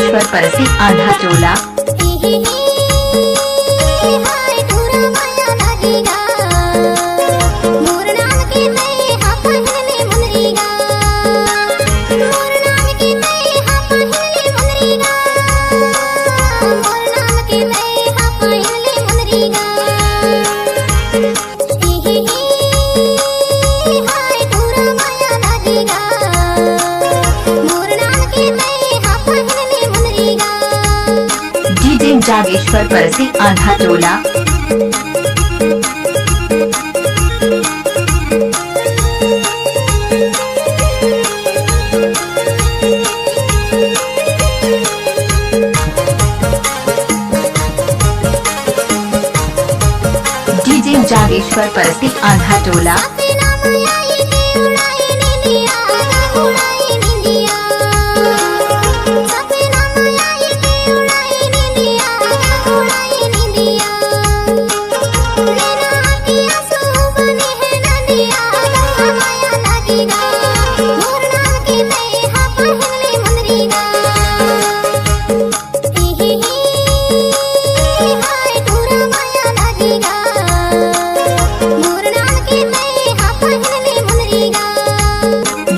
जागेश्वर परसी आधा टोला। जागेश्वर परसी आधा टोला। डीजे जागेश्वर परसी आधा टोला।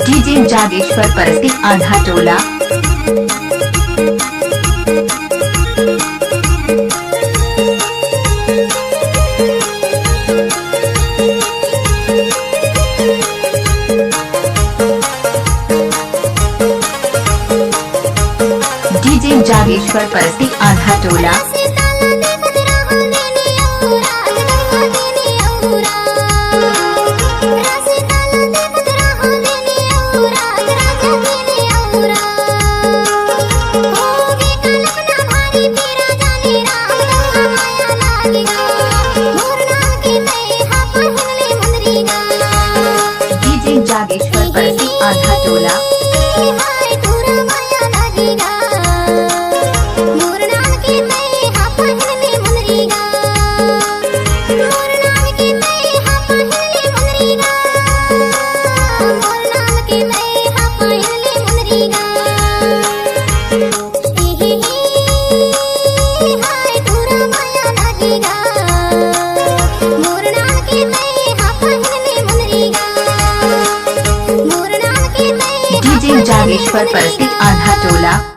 डीजे जागेश्वर परसी आधा टोला। डीजे जागेश्वर परसी आधा टोला। डीजे जागेश्वर परसी आधा टोला। डीजे जागेश्वर परसी आधा टोला।